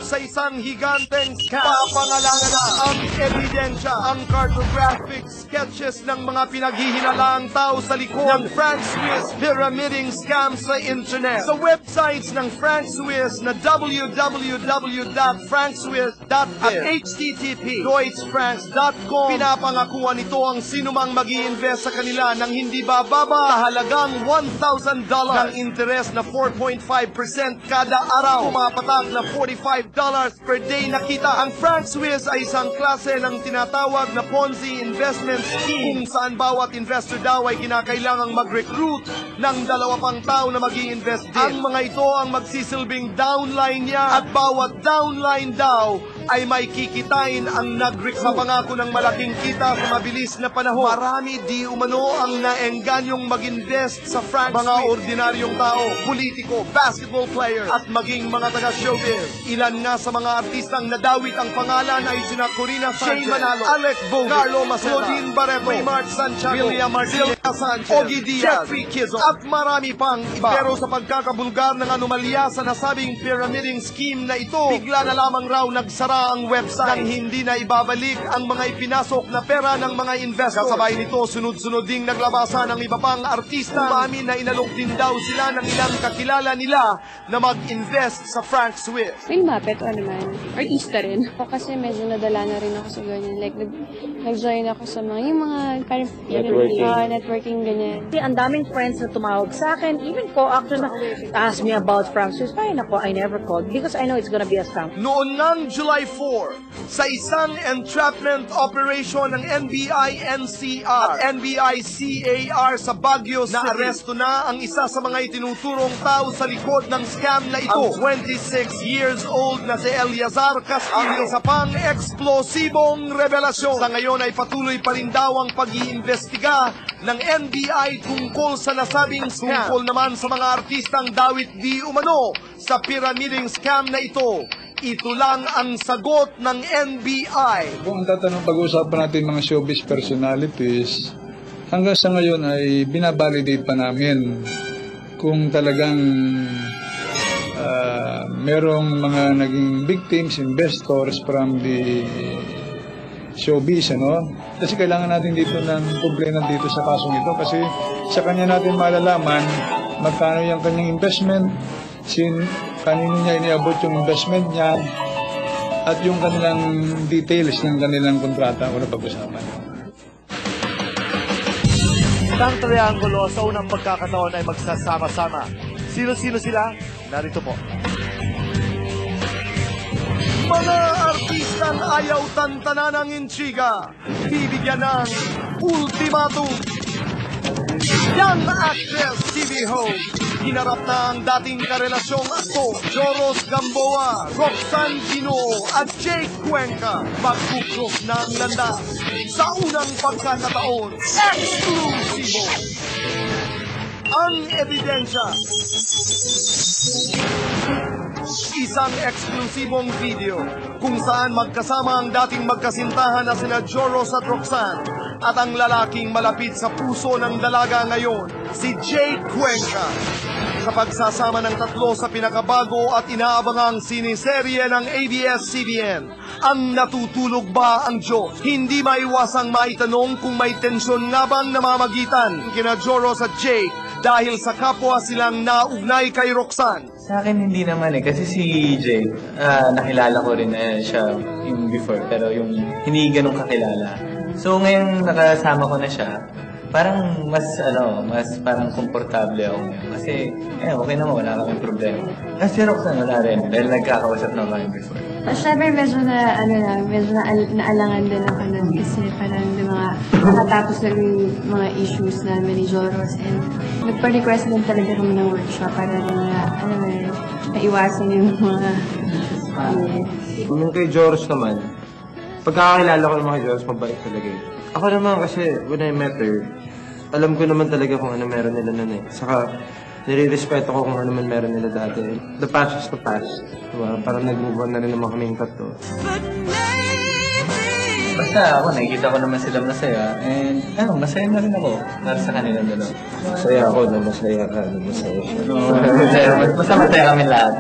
sa isang higanteng scam. Papangalangan na ang ebidensya, ang cartographic sketches ng mga pinaghihinalaang tao sa likod ng Frank Swiss pyramiding scam sa internet. Sa websites ng Frank Swiss na www.frankswiss.biz at http://deutschfranks.com, pinapangakuan nito ang sinumang mag-i-invest sa kanila ng hindi bababa sa halagang $1,000 ng interes na 4.5% kada araw. Pumapatak na $45 per day na kita. Ang Frank Swiss ay isang klase ng tinatawag na Ponzi investment scheme kung saan bawat investor daw ay kinakailangang mag-recruit ng 2 pang tao na mag-i-invest din. Ang mga ito ang magsisilbing downline niya at bawat downline daw ay may kikitain ang nag-recruit. Sa pangako ng malaking kita sa mabilis na panahon, marami di umano ang naengganyong mag-invest sa Frank Swiss. Mga ordinaryong tao, politiko, basketball player at maging mga taga-showbiz. Ilan nga sa mga artistang nadawit ang pangalan ay sina Corina Sanchez, Jay Manalo, Alec Bogue, Carlo Maceda, Claudine Barreto, Raymart Santiago, William Martinez, Sanchez, Ogie Diaz, Jeffrey Kizzo, at marami pang iba. Pero sa pagkakabulgar ng anomalya sa nasabing pyramiding scheme na ito, bigla na lamang raw nagsara ang website nang hindi na ibabalik ang mga ipinasok na pera ng mga investor. Kasabay nito, sunod-sunod ding naglabasan ng iba pang artista. Umamin na inalok din daw sila ng ilang kakilala nila na mag-invest sa Frank Swiss. May lumapit o naman, artista rin. Ako kasi medyo nadala na rin ako sa ganyan. Like, nag-join ako sa mga, yung mga parang networking ganyan. Ang daming friends na tumawag sa akin, even co-actor na ask me about Frank Swiss. Ay nako, I never called because I know it's gonna be a scam. Noon ng July 4, sa isang entrapment operation ng NBI-NCR at NBI-CAR sa Baguio City, na-aresto na ang isa sa mga itinuturong tao sa likod ng scam na ito. Ang 26 years old na si Eliazar Castillo. Sa pang-eksplosibong revelasyon, sa ngayon ay patuloy pa rin daw ang pag-iimbestiga ng NBI tungkol sa nasabing scam. Tungkol naman sa mga artistang dawit di umano sa pyramiding scam na ito, ito lang ang sagot ng NBI. Kung ang tatanong pag-uusapan natin mga showbiz personalities, hanggang sa ngayon ay binabalidate pa namin kung talagang merong mga naging victims, investors from the showbiz, ano? Kasi kailangan natin dito ng kumplena dito sa kasong ito kasi sa kanya natin malalaman magkano yung kanyang investment, kanino niya iniabot yung investment niya, at yung kanilang details ng kanilang kontrata o na pag-usapan. Isang triangulo sa unang pagkakataon ay magsasama-sama. Sino-sino sila? Narito po. Mga artistang ayaw tantanan ng intriga, bibigyan ng ultimatum. Young actress TV host, hinarap na ang dating karelasyong aktor Joros Gamboa, Roxanne Ginoo at Jake Cuenca. Magkukros na ang landas sa unang pagkakataon. Eksklusibo ang ebidensya. Isang eksklusibong video kung saan magkasama ang dating magkasintahan na sina Joros at Roxanne at ang lalaking malapit sa puso ng dalaga ngayon, si Jake Cuenca. Sa pagsasama ng tatlo sa pinakabago at inaabangang siniserye ng ABS-CBN, ang natutulog ba ang Diyos? Hindi maiwasang maitanong kung may tensyon nga bang namamagitan kina Joros at Jake dahil sa kapwa silang naugnay kay Roxanne. Sa akin hindi naman kasi si Jake, nakilala ko rin siya yung before, pero yung hindi ganun kakilala. So ngayon nakasama ko na siya, parang mas parang komportable ako ngayon. Kasi okay naman, wala kaming problema. Kasi Roxanne wala rin, dahil nagkakausap na kami before. Siyempre medyo naalangan din ako nun kasi parang nakatapos na yung mga issues namin ni Joros and nagpa-request din talaga kami ng workshop para maiwasan yung mga Yung kay Joros naman, pagkakakilala ko naman kay Joros, mabait talaga yun. Ako naman kasi, when I met her, alam ko naman talaga kung ano meron nila nun eh. Saka, nire-respeto ko kung ano man meron nila dati. The past is the past. Diba? Parang nag-move on na rin naman kami yung tatlo. But maybe basta ako, nakikita ko naman sila masaya. And masaya na rin ako para sa kanilang dalawa. Masaya ako na masaya ka, na masaya siya. Basta masaya kami lahat.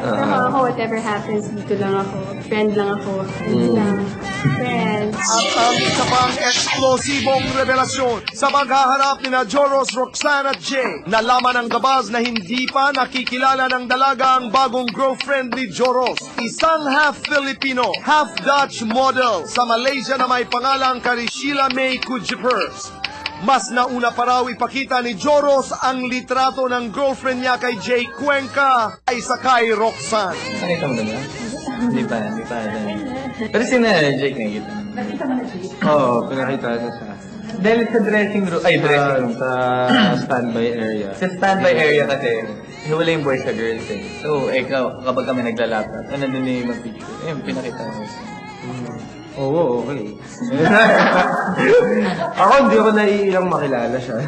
Ako, whatever happens, dito lang ako. Friend lang ako. Friends lang. Friends. At ang isa pang eksplosibong revelasyon sa paghaharap ni Joros, Roxanne at Jay. Nalaman ng Dabaz na hindi pa nakikilala ng dalaga ang bagong girlfriend ni Joros. Isang half-Filipino, half-Dutch model sa Malaysia na may pangalang Karishila May Kujipers. Mas nauna pa raw ipakita ni Joros ang litrato ng girlfriend niya kay Jay Cuenca kaysa kay Roxanne. Nakita mo na ba? Hindi pa. Pero si Jake nakikita mo. Oo, pinakita na siya. Dahil sa dressing room, Sa standby area. sa standby area kasi, hiwalay yung boys sa girls eh. So, kapag kami naglalapit, nandun yung mag-picture. Pinakita ko. Oo, okay. Ako hindi ko naiilang makilala siya.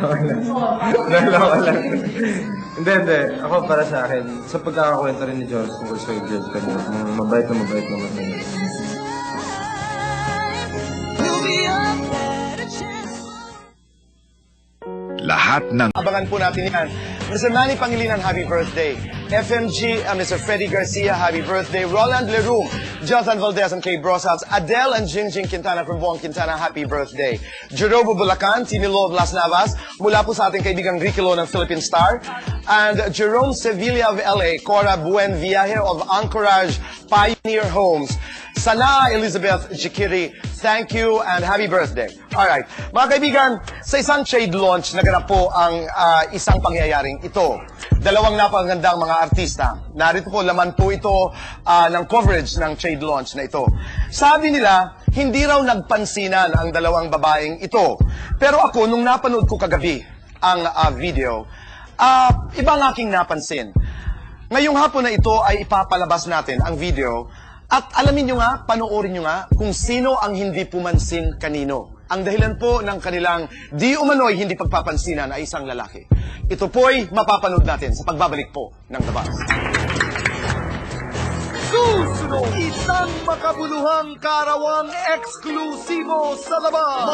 Nalawa lang. Hindi. Ako para sa akin, sa pagkakakwento rin ni George tungkol sa girlfriend niya, mabait naman niya. Lahat ng abangan po natin yan. Mr. Manny Pangilinan, happy birthday. FMG, Mr. Freddy Garcia, happy birthday. Roland Leroux, Jonathan Valdez and Kay Brosas, Adele and Jingjing Quintana from Buong Quintana, happy birthday. Jerobo Bulacan, Tini Lo of Las Navas, mula po sa ating kaibigang Ricky Lo ng Philippine Star, and Jerome Sevilla of LA, Cora Buen Viaje of Anchorage Pioneer Homes, Sana Elizabeth Jikiri, thank you and happy birthday. Alright, mga kaibigan, sa isang trade launch, naganap po ang isang pangyayaring ito. Dalawang napakagandang mga artista. Narito po, laman po ito ng coverage ng trade launch na ito. Sabi nila, hindi raw nagpansinan ang dalawang babaeng ito. Pero ako, nung napanood ko kagabi ang video, iba ang aking napansin. Ngayong hapon na ito ay ipapalabas natin ang video. At alamin nyo nga, panoorin nyo nga kung sino ang hindi pumansin kanino. Ang dahilan po ng kanilang di umano'y hindi pagpapansinan ay isang lalaki. Ito po'y mapapanood natin sa pagbabalik po ng The Buzz. Susunod, isang makabuluhang karawang eksklusibo sa labas.